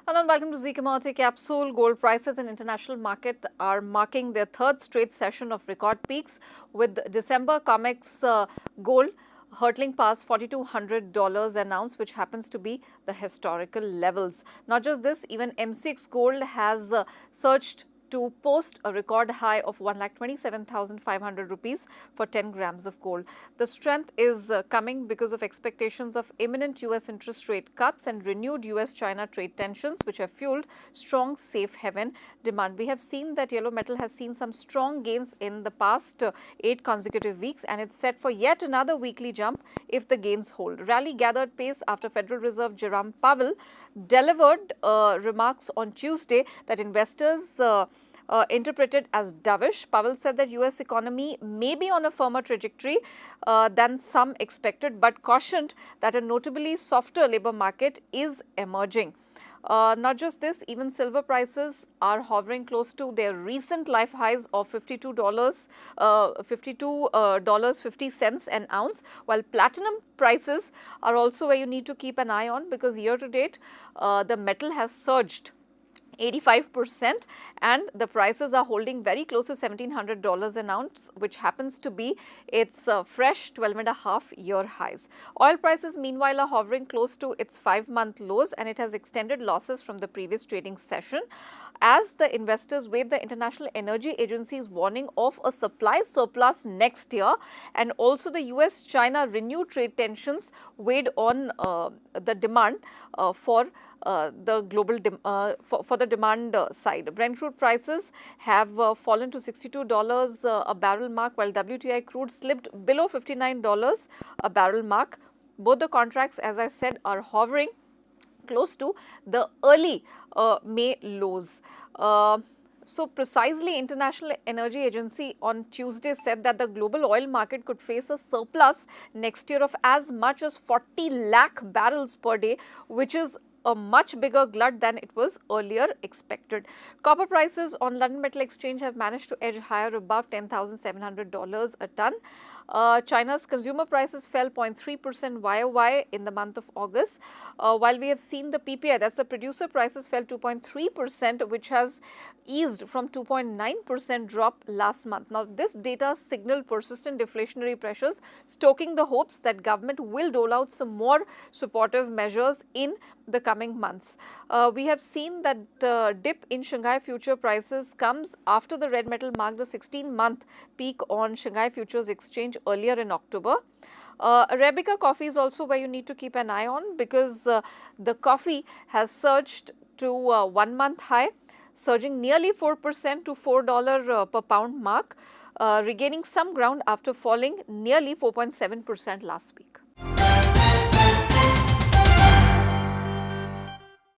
Hello and welcome to Z Commodity Capsule. Gold prices in international market are marking their third straight session of record peaks, with December COMEX gold hurtling past $4,200 an ounce, which happens to be the historical levels. Not just this, even M6 gold has surged to post a record high of 1,27,500 rupees for 10 grams of gold. The strength is coming because of expectations of imminent US interest rate cuts and renewed US-China trade tensions, which have fueled strong safe haven demand. We have seen that yellow metal has seen some strong gains in the past 8 consecutive weeks, and it's set for yet another weekly jump if the gains hold. Rally gathered pace after Federal Reserve Jerome Powell delivered remarks on Tuesday that investors interpreted as dovish. Powell said that US economy may be on a firmer trajectory than some expected, but cautioned that a notably softer labor market is emerging. Not just this, even silver prices are hovering close to their recent life highs of $52.50 an ounce, while platinum prices are also where you need to keep an eye on, because year to date the metal has surged 85% and the prices are holding very close to $1,700 an ounce, which happens to be its fresh 12.5-year highs. Oil prices meanwhile are hovering close to its 5-month lows, and it has extended losses from the previous trading session as the investors weigh the International Energy Agency's warning of a supply surplus next year, and also the US-China renewed trade tensions weighed on the demand for the global for the demand side. Brent crude prices have fallen to $62 a barrel mark, while WTI crude slipped below $59 a barrel mark. Both the contracts, as I said, are hovering close to the early May lows. So precisely, International Energy Agency on Tuesday said that the global oil market could face a surplus next year of as much as 40 lakh barrels per day, which is a much bigger glut than it was earlier expected. Copper prices on London Metal Exchange have managed to edge higher above $10,700 a ton. China's consumer prices fell 0.3% YOY in the month of August, while we have seen the PPI, that's the producer prices, fell 2.3%, which has eased from 2.9% drop last month. Now, this data signaled persistent deflationary pressures, stoking the hopes that government will roll out some more supportive measures in the coming months. We have seen that dip in Shanghai future prices comes after the red metal marked the 16-month peak on Shanghai Futures Exchange earlier in October. Arabica coffee is also where you need to keep an eye on, because the coffee has surged to 1-month high, surging nearly 4% to $4 per pound mark, regaining some ground after falling nearly 4.7% last week.